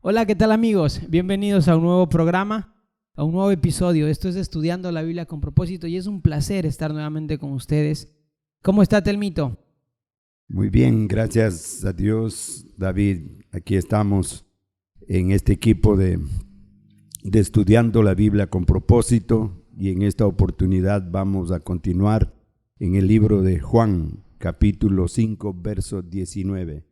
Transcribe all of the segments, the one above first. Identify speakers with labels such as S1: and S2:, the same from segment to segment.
S1: Hola, ¿qué tal amigos? Bienvenidos a un nuevo programa, a un nuevo episodio. Esto es Estudiando la Biblia con Propósito y es un placer estar nuevamente con ustedes. ¿Cómo está, Telmito?
S2: Muy bien, gracias a Dios, David. Aquí estamos en este equipo de Estudiando la Biblia con Propósito, y en esta oportunidad vamos a continuar en el libro de Juan, capítulo 5, verso 19.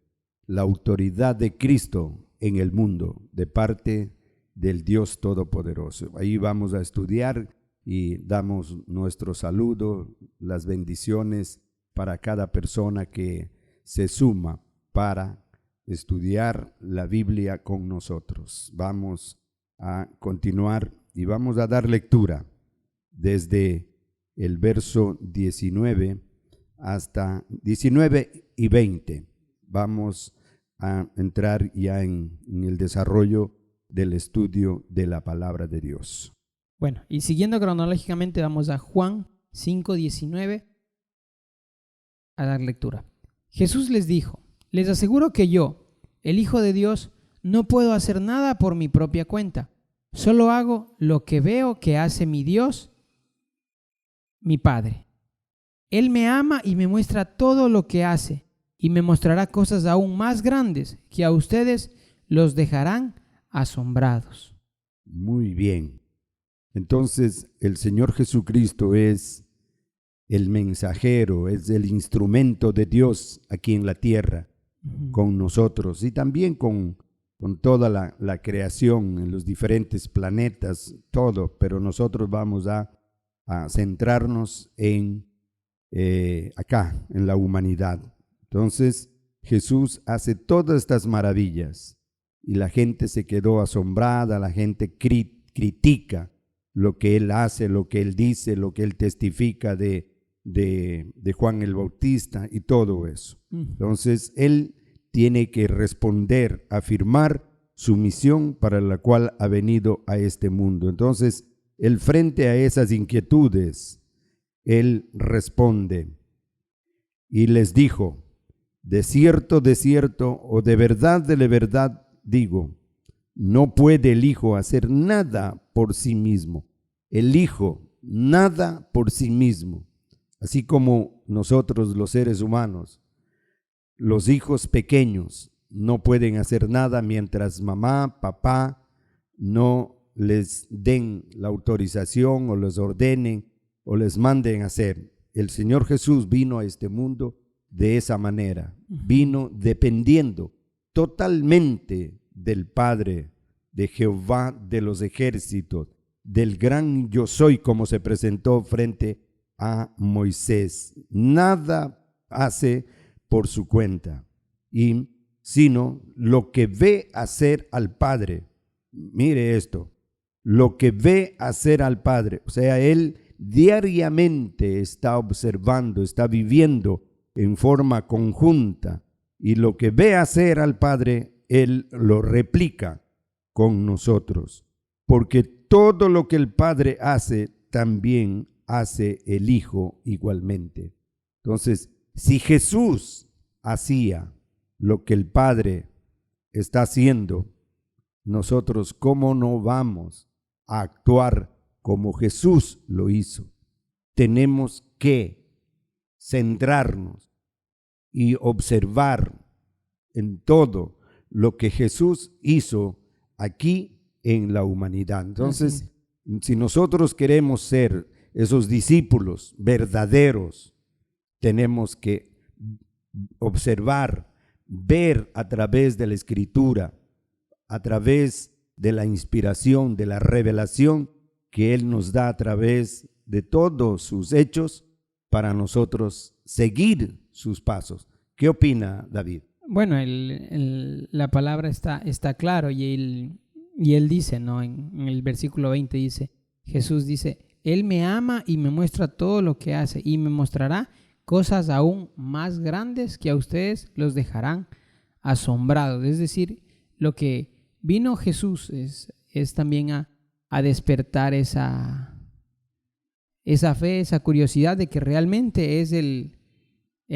S2: La autoridad de Cristo en el mundo, de parte del Dios Todopoderoso. Ahí vamos a estudiar y damos nuestro saludo, las bendiciones para cada persona que se suma para estudiar la Biblia con nosotros. Vamos a continuar y vamos a dar lectura desde el verso 19 hasta 19 y 20. Vamos a entrar ya en el desarrollo del estudio de la palabra de Dios.
S1: Bueno, y siguiendo cronológicamente vamos a Juan 5:19 a dar lectura. Jesús les dijo: les aseguro que yo, el Hijo de Dios, no puedo hacer nada por mi propia cuenta. Solo hago lo que veo que hace mi Dios, mi Padre. Él me ama y me muestra todo lo que hace, y me mostrará cosas aún más grandes que a ustedes los dejarán asombrados.
S2: Muy bien. Entonces, el Señor Jesucristo es el mensajero, es el instrumento de Dios aquí en la tierra, con nosotros y también con toda la creación, en los diferentes planetas, todo, pero nosotros vamos a centrarnos en acá, en la humanidad. Entonces, Jesús hace todas estas maravillas y la gente se quedó asombrada, la gente critica lo que Él hace, lo que Él dice, lo que Él testifica de Juan el Bautista y todo eso. Entonces, Él tiene que responder, afirmar su misión para la cual ha venido a este mundo. Entonces, Él, frente a esas inquietudes, Él responde y les dijo: de cierto, o de verdad digo, no puede el Hijo hacer nada por sí mismo. El Hijo, nada por sí mismo. Así como nosotros los seres humanos, los hijos pequeños no pueden hacer nada mientras mamá, papá no les den la autorización o les ordenen o les manden hacer. El Señor Jesús vino a este mundo de esa manera, vino dependiendo totalmente del Padre, de Jehová de los ejércitos, del gran yo soy, como se presentó frente a Moisés. Nada hace por su cuenta, sino lo que ve hacer al Padre. Mire esto, lo que ve hacer al Padre, o sea, Él diariamente está observando, está viviendo en forma conjunta, y lo que ve hacer al Padre, Él lo replica con nosotros, porque todo lo que el Padre hace, también hace el Hijo igualmente. Entonces, si Jesús hacía lo que el Padre está haciendo, nosotros, ¿cómo no vamos a actuar como Jesús lo hizo? Tenemos que centrarnos y observar en todo lo que Jesús hizo aquí en la humanidad. Entonces, si nosotros queremos ser esos discípulos verdaderos, tenemos que observar, ver a través de la Escritura, a través de la inspiración, de la revelación que Él nos da a través de todos sus hechos, para nosotros seguir sus pasos. ¿Qué opina David?
S1: Bueno, la palabra está claro y él dice, ¿no? En el versículo 20 dice, Jesús dice: Él me ama y me muestra todo lo que hace y me mostrará cosas aún más grandes que a ustedes los dejarán asombrados. Es decir, lo que vino Jesús es también a despertar esa fe, esa curiosidad de que realmente es el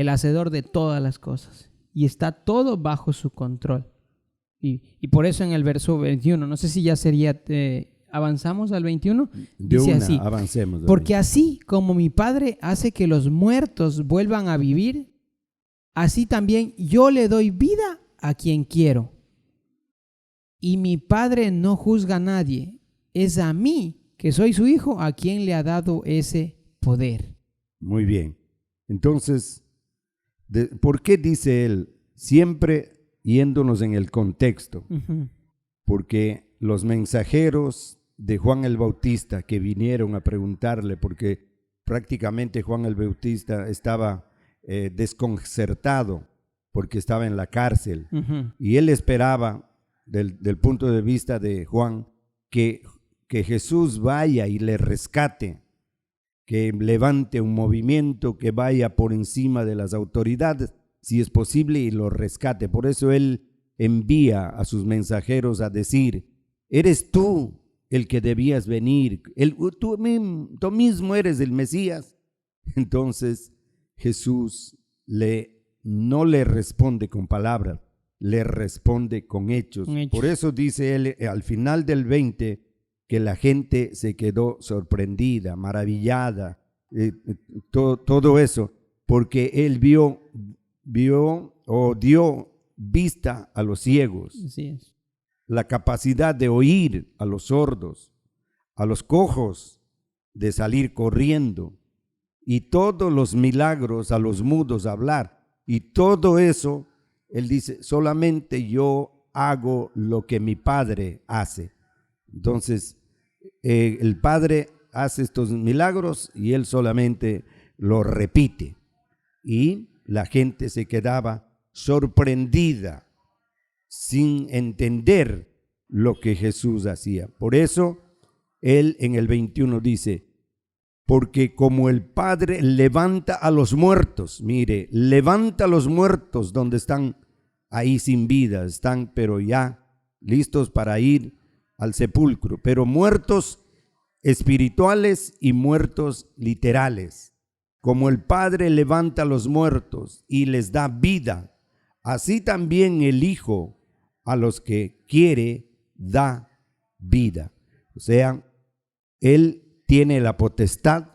S1: hacedor de todas las cosas y está todo bajo su control. Y por eso en el verso 21, no sé si ya sería, avanzamos al 21, dice así,
S2: avancemos.
S1: porque así como mi Padre hace que los muertos vuelvan a vivir, así también yo le doy vida a quien quiero. Y mi Padre no juzga a nadie, es a mí, que soy su hijo, a quien le ha dado ese poder.
S2: Muy bien. Entonces, ¿por qué dice él? Siempre yéndonos en el contexto. Porque los mensajeros de Juan el Bautista que vinieron a preguntarle, porque prácticamente Juan el Bautista estaba desconcertado porque estaba en la cárcel, y él esperaba del punto de vista de Juan que Jesús vaya y le rescate, que levante un movimiento, que vaya por encima de las autoridades, si es posible, y lo rescate. Por eso él envía a sus mensajeros a decir: eres tú el que debías venir, tú mismo eres el Mesías. Entonces Jesús no le responde con palabras, le responde con hechos. Por eso dice él al final del 20 que la gente se quedó sorprendida, maravillada, todo eso, porque él dio vista a los ciegos.
S1: Así es.
S2: La capacidad de oír a los sordos, a los cojos de salir corriendo, y todos los milagros a los mudos hablar, y todo eso, él dice: solamente yo hago lo que mi Padre hace. Entonces, el Padre hace estos milagros y él solamente lo repite, y la gente se quedaba sorprendida, sin entender lo que Jesús hacía. Por eso él en el 21 dice: porque como el Padre levanta a los muertos, mire, levanta a los muertos donde están ahí sin vida, están pero ya listos para ir al sepulcro, pero muertos espirituales y muertos literales. Como el Padre levanta a los muertos y les da vida, así también el Hijo a los que quiere da vida. O sea, Él tiene la potestad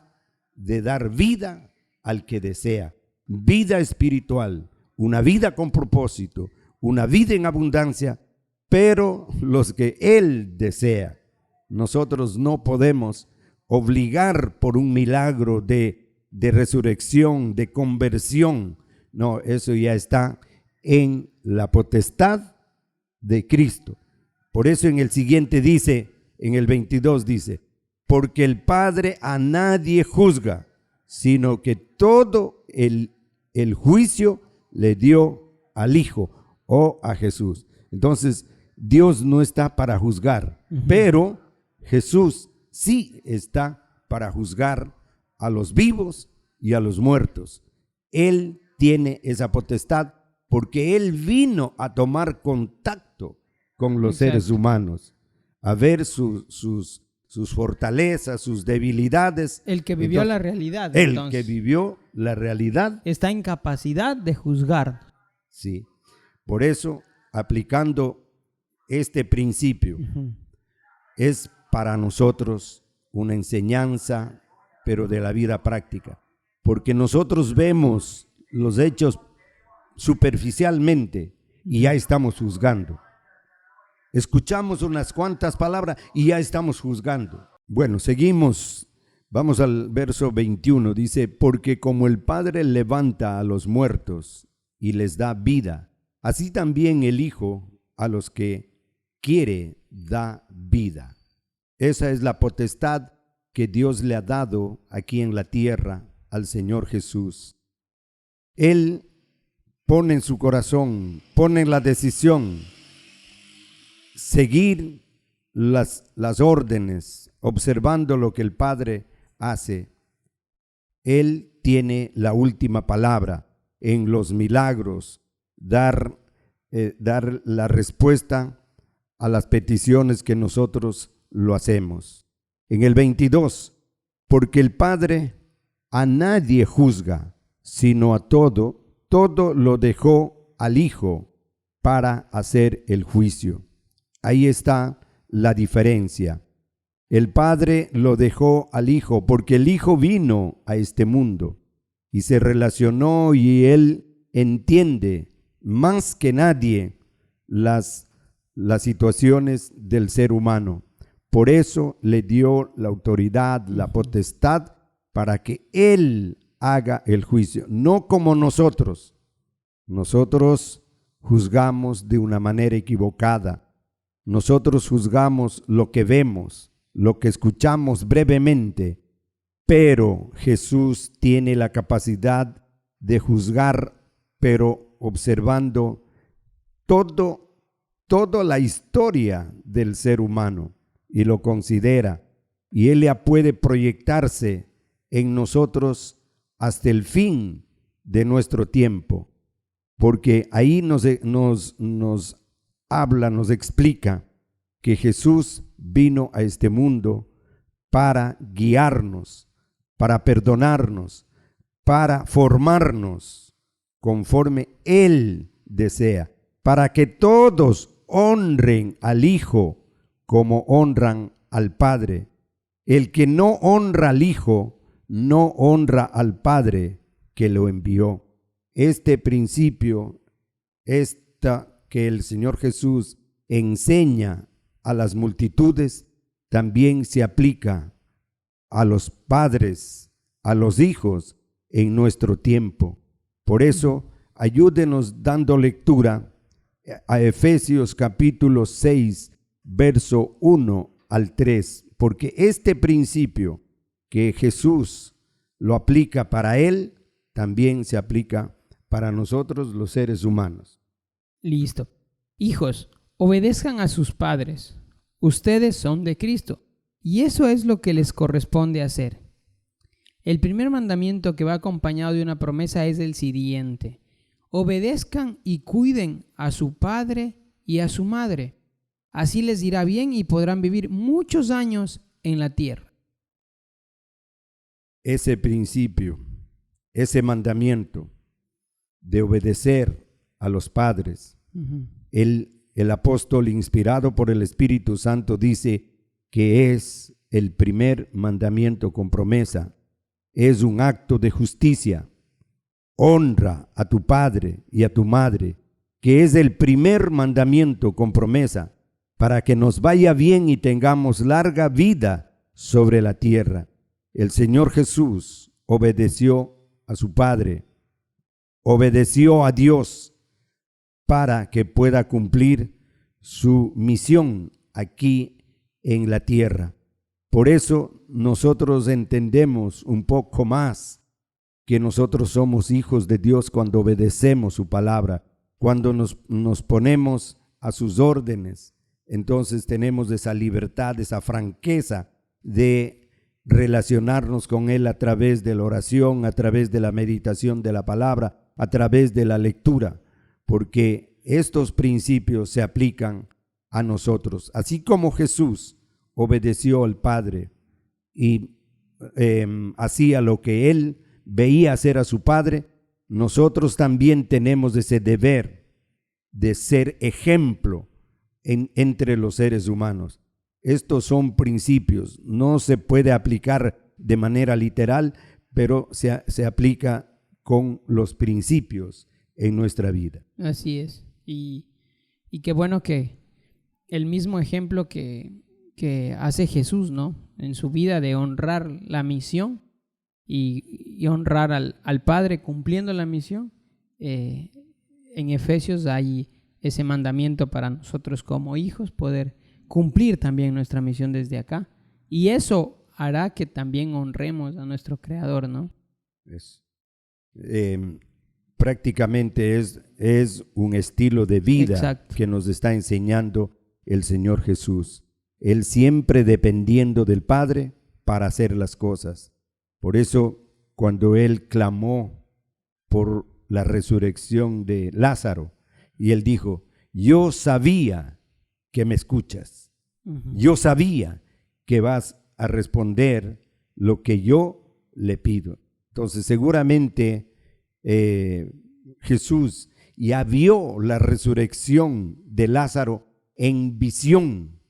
S2: de dar vida al que desea, vida espiritual, una vida con propósito, una vida en abundancia, pero los que Él desea. Nosotros no podemos obligar por un milagro de resurrección, de conversión. No, eso ya está en la potestad de Cristo. Por eso en el siguiente dice, en el 22 dice: porque el Padre a nadie juzga, sino que todo el juicio le dio al Hijo o a Jesús. Entonces, Dios no está para juzgar, pero Jesús sí está para juzgar a los vivos y a los muertos. Él tiene esa potestad porque Él vino a tomar contacto con los seres humanos, a ver sus fortalezas, sus debilidades.
S1: El que vivió la realidad.
S2: El que vivió la realidad
S1: está en capacidad de juzgar.
S2: Sí, por eso, aplicando este principio, es para nosotros una enseñanza, pero de la vida práctica, porque nosotros vemos los hechos superficialmente y ya estamos juzgando. Escuchamos unas cuantas palabras y ya estamos juzgando. Bueno, seguimos, vamos al verso 21, dice: porque como el Padre levanta a los muertos y les da vida, así también el Hijo a los que quiere da vida. Esa es la potestad que Dios le ha dado aquí en la tierra al Señor Jesús. Él pone en su corazón, pone en la decisión seguir las órdenes, observando lo que el Padre hace. Él tiene la última palabra en los milagros, dar la respuesta a las peticiones que nosotros lo hacemos. En el 22, porque el Padre a nadie juzga, sino a todo lo dejó al Hijo para hacer el juicio. Ahí está la diferencia. El Padre lo dejó al Hijo porque el Hijo vino a este mundo y se relacionó, y Él entiende más que nadie las situaciones del ser humano. Por eso le dio la autoridad, la potestad, para que Él haga el juicio, no como nosotros. Nosotros juzgamos de una manera equivocada. Nosotros juzgamos lo que vemos, lo que escuchamos brevemente, pero Jesús tiene la capacidad de juzgar, pero observando toda la historia del ser humano, y lo considera, y Él ya puede proyectarse en nosotros hasta el fin de nuestro tiempo, porque ahí nos habla, nos explica que Jesús vino a este mundo para guiarnos, para perdonarnos, para formarnos conforme Él desea, para que todos honren al Hijo como honran al Padre. El que no honra al Hijo, no honra al Padre que lo envió. Este principio, que el Señor Jesús enseña a las multitudes, también se aplica a los padres, a los hijos en nuestro tiempo. Por eso, ayúdenos dando lectura a Efesios capítulo 6, verso 1 al 3, porque este principio que Jesús lo aplica para Él, también se aplica para nosotros los seres humanos.
S1: Listo. Hijos, obedezcan a sus padres. Ustedes son de Cristo, y eso es lo que les corresponde hacer. El primer mandamiento, que va acompañado de una promesa, es el siguiente: obedezcan y cuiden a su padre y a su madre. Así les irá bien y podrán vivir muchos años en la tierra.
S2: Ese principio, ese mandamiento de obedecer a los padres, el apóstol, inspirado por el Espíritu Santo, dice que es el primer mandamiento con promesa. Es un acto de justicia. Honra a tu padre y a tu madre, que es el primer mandamiento con promesa, para que nos vaya bien y tengamos larga vida sobre la tierra. El Señor Jesús obedeció a su Padre, obedeció a Dios para que pueda cumplir su misión aquí en la tierra. Por eso nosotros entendemos un poco más que nosotros somos hijos de Dios cuando obedecemos su palabra, cuando nos ponemos a sus órdenes. Entonces tenemos esa libertad, esa franqueza de relacionarnos con Él a través de la oración, a través de la meditación de la palabra, a través de la lectura, porque estos principios se aplican a nosotros. Así como Jesús obedeció al Padre y hacía lo que Él veía hacer a su Padre, nosotros también tenemos ese deber de ser ejemplo entre los seres humanos. Estos son principios, no se puede aplicar de manera literal, pero se aplica con los principios en nuestra vida.
S1: Así es. Y qué bueno que el mismo ejemplo que hace Jesús, ¿no?, en su vida, de honrar la misión y honrar al Padre cumpliendo la misión. En Efesios hay ese mandamiento para nosotros como hijos, poder cumplir también nuestra misión desde acá, y eso hará que también honremos a nuestro Creador, ¿no?
S2: Prácticamente es un estilo de vida. Exacto. Que nos está enseñando el Señor Jesús. Él siempre dependiendo del Padre para hacer las cosas. Por eso, cuando Él clamó por la resurrección de Lázaro, y Él dijo: yo sabía que me escuchas. Yo sabía que vas a responder lo que yo le pido. Entonces, seguramente Jesús ya vio la resurrección de Lázaro en visión.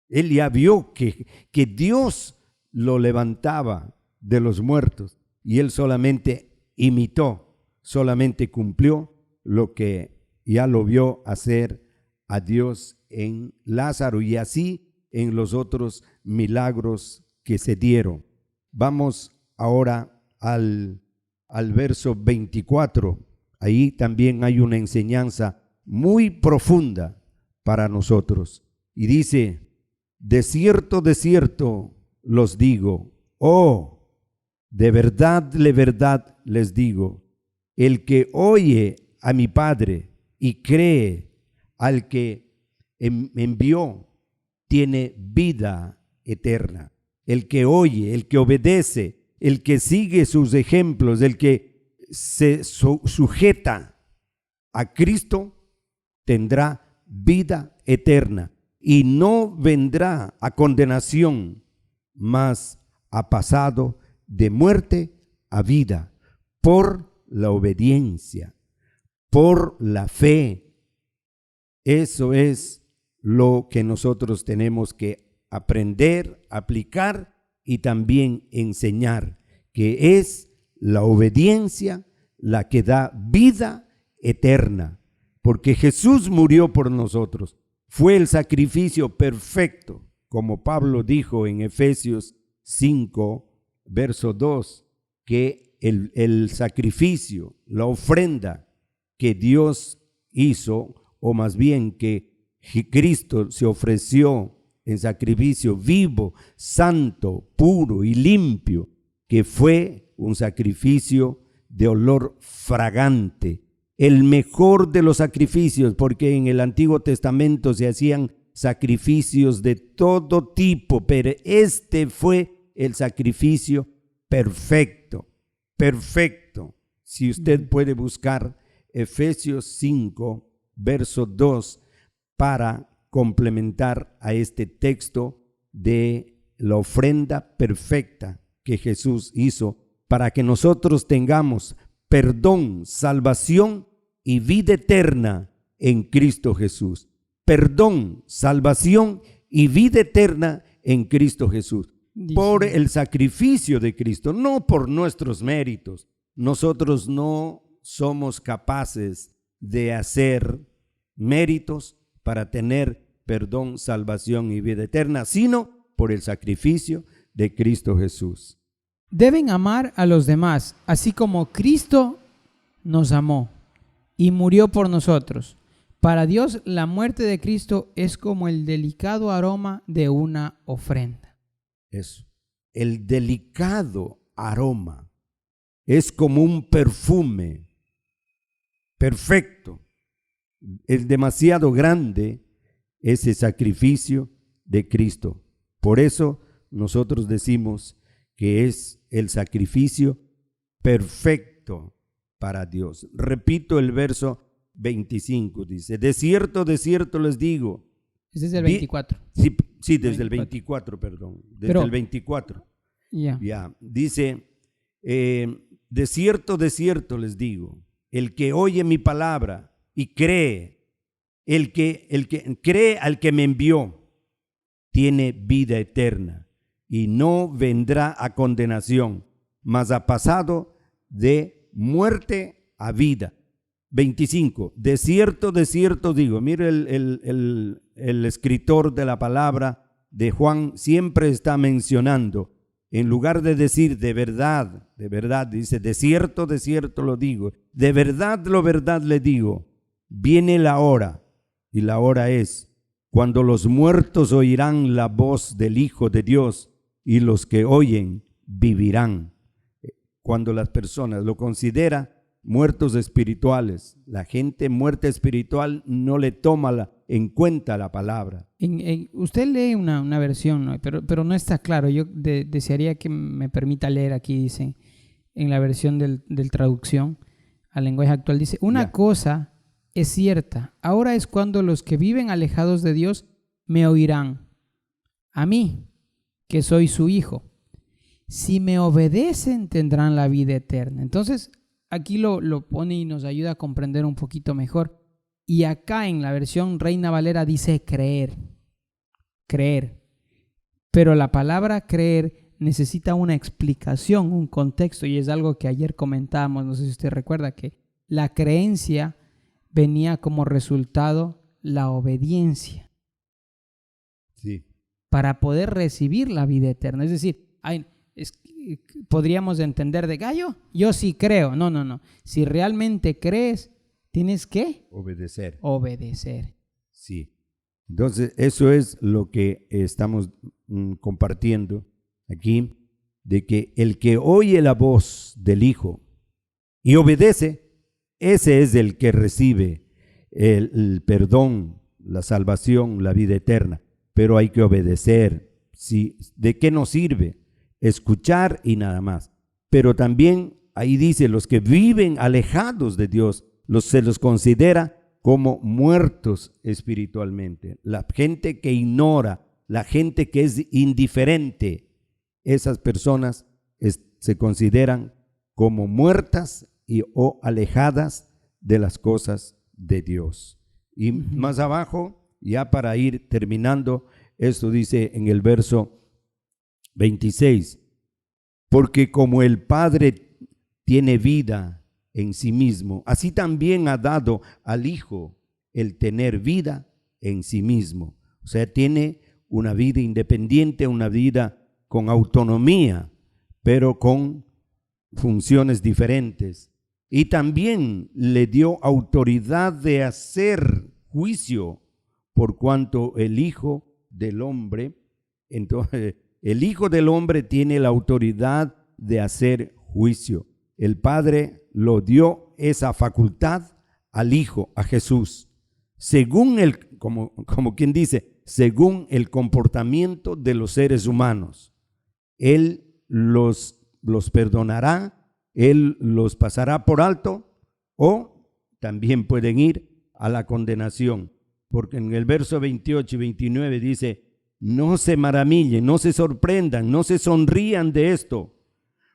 S2: Él ya vio que Dios lo levantaba de los muertos y él solamente imitó, solamente cumplió lo que ya lo vio hacer a Dios en Lázaro y así en los otros milagros que se dieron. Vamos ahora al verso 24. Ahí también hay una enseñanza muy profunda para nosotros. Y dice: de cierto los digo, de verdad les digo, el que oye a mi Padre y cree al que me envió, tiene vida eterna. El que oye, el que obedece, el que sigue sus ejemplos, el que se sujeta a Cristo, tendrá vida eterna y no vendrá a condenación, mas ha pasado de muerte a vida por la obediencia, por la fe. Eso es lo que nosotros tenemos que aprender, aplicar y también enseñar, que es la obediencia la que da vida eterna, porque Jesús murió por nosotros, fue el sacrificio perfecto, como Pablo dijo en Efesios 5, verso 2, que el sacrificio, la ofrenda que Dios hizo, o más bien que Cristo se ofreció en sacrificio vivo, santo, puro y limpio, que fue un sacrificio de olor fragante, el mejor de los sacrificios, porque en el Antiguo Testamento se hacían sacrificios de todo tipo, pero este fue el sacrificio perfecto, perfecto. Si usted puede buscar Efesios 5, verso 2, para complementar a este texto de la ofrenda perfecta que Jesús hizo para que nosotros tengamos perdón, salvación y vida eterna en Cristo Jesús. Perdón, salvación y vida eterna en Cristo Jesús. Por el sacrificio de Cristo, no por nuestros méritos. Nosotros no somos capaces de hacer méritos para tener perdón, salvación y vida eterna, sino por el sacrificio de Cristo Jesús.
S1: Deben amar a los demás, así como Cristo nos amó y murió por nosotros. Para Dios, la muerte de Cristo es como el delicado aroma de una ofrenda.
S2: Eso, el delicado aroma es como un perfume perfecto. Es demasiado grande ese sacrificio de Cristo. Por eso nosotros decimos que es el sacrificio perfecto para Dios. Repito el verso 25, dice: de cierto les digo.
S1: Es desde el 24.
S2: Sí, desde el 24, perdón. Desde el 24. Ya. Dice, de cierto les digo, el que oye mi palabra y cree, el que cree al que me envió, tiene vida eterna y no vendrá a condenación, mas ha pasado de muerte a vida. 25, de cierto digo. Mire, el escritor de la palabra de Juan siempre está mencionando, en lugar de decir de verdad, dice de cierto lo digo, de verdad le digo, viene la hora, y la hora es cuando los muertos oirán la voz del Hijo de Dios, y los que oyen vivirán. Cuando las personas lo consideran muertos espirituales, la gente muerta espiritual no le toma en cuenta la palabra.
S1: Usted lee una versión, ¿no? pero no está claro. Yo desearía que me permita leer aquí, dice, en la versión del traducción al lenguaje actual, dice: una cosa es cierta, ahora es cuando los que viven alejados de Dios me oirán, a mí, que soy su hijo. Si me obedecen, tendrán la vida eterna. Entonces, aquí lo pone y nos ayuda a comprender un poquito mejor. Y acá en la versión Reina Valera dice creer. Pero la palabra creer necesita una explicación, un contexto, y es algo que ayer comentábamos, no sé si usted recuerda, que la creencia venía como resultado la obediencia.
S2: Sí.
S1: Para poder recibir la vida eterna. Es decir, podríamos entender de gallo, yo sí creo. No. Si realmente crees, tienes que obedecer.
S2: Sí. Entonces, eso es lo que estamos compartiendo aquí, de que el que oye la voz del Hijo y obedece, ese es el que recibe el perdón, la salvación, la vida eterna. Pero hay que obedecer. Sí, ¿de qué nos sirve? Escuchar y nada más. Pero también ahí dice, los que viven alejados de Dios, se los considera como muertos espiritualmente. La gente que ignora, la gente que es indiferente, esas personas se consideran como muertas o alejadas de las cosas de Dios. Y más abajo, ya para ir terminando, esto dice en el verso 26, porque como el Padre tiene vida en sí mismo, así también ha dado al Hijo el tener vida en sí mismo. O sea, tiene una vida independiente, una vida con autonomía, pero con funciones diferentes. Y también le dio autoridad de hacer juicio, por cuanto el Hijo del Hombre, entonces el Hijo del Hombre tiene la autoridad de hacer juicio. El Padre lo dio esa facultad al Hijo, a Jesús, según como quien dice, según el comportamiento de los seres humanos. Él los perdonará, Él los pasará por alto, o también pueden ir a la condenación. Porque en el verso 28 y 29 dice, no se maravillen, no se sorprendan, no se sonrían de esto,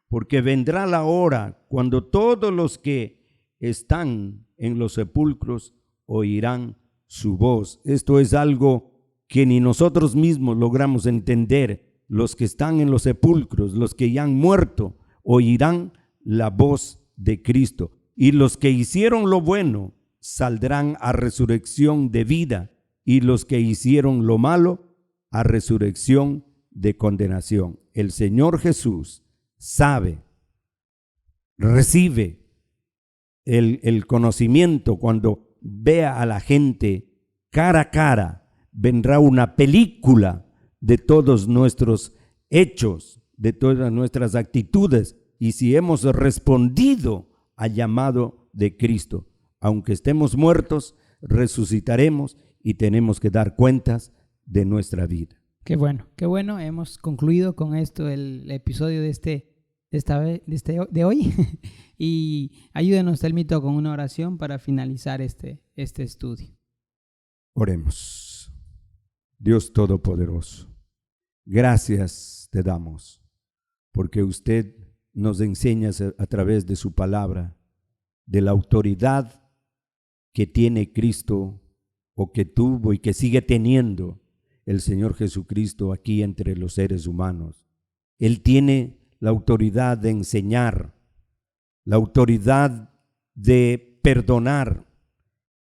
S2: porque vendrá la hora cuando todos los que están en los sepulcros oirán su voz. Esto es algo que ni nosotros mismos logramos entender. Los que están en los sepulcros, los que ya han muerto, oirán la voz de Cristo. Y los que hicieron lo bueno saldrán a resurrección de vida, y los que hicieron lo malo a resurrección de condenación. El Señor Jesús sabe, recibe el conocimiento. Cuando vea a la gente cara a cara, vendrá una película de todos nuestros hechos, de todas nuestras actitudes, y si hemos respondido al llamado de Cristo. Aunque estemos muertos, resucitaremos y tenemos que dar cuentas de nuestra vida.
S1: Qué bueno. Hemos concluido con esto el episodio de hoy. Y ayúdenos, Telmito, con una oración para finalizar este estudio.
S2: Oremos. Dios Todopoderoso, gracias te damos, porque usted nos enseña a través de su palabra de la autoridad que tiene Cristo, o que tuvo y que sigue teniendo el Señor Jesucristo aquí entre los seres humanos. Él tiene la autoridad de enseñar, la autoridad de perdonar.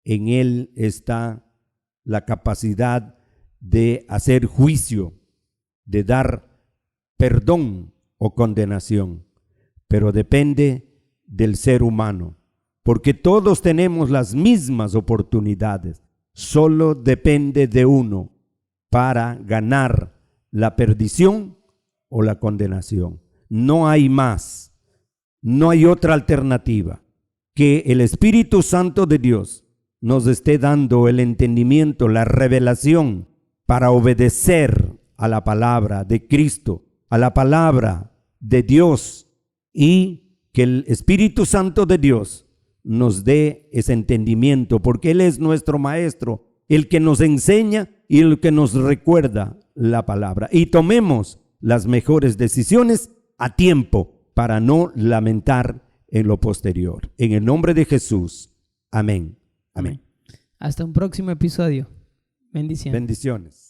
S2: En Él está la capacidad de hacer juicio, de dar perdón o condenación, pero depende del ser humano, porque todos tenemos las mismas oportunidades. Solo depende de uno para ganar la perdición o la condenación. No hay más, no hay otra alternativa. Que el Espíritu Santo de Dios nos esté dando el entendimiento, la revelación para obedecer a la palabra de Cristo, a la palabra de Dios, y que el Espíritu Santo de Dios nos dé ese entendimiento, porque Él es nuestro Maestro, el que nos enseña y el que nos recuerda la palabra. Y tomemos las mejores decisiones a tiempo para no lamentar en lo posterior. En el nombre de Jesús. Amén. Amén.
S1: Hasta un próximo episodio. Bendiciones.
S2: Bendiciones.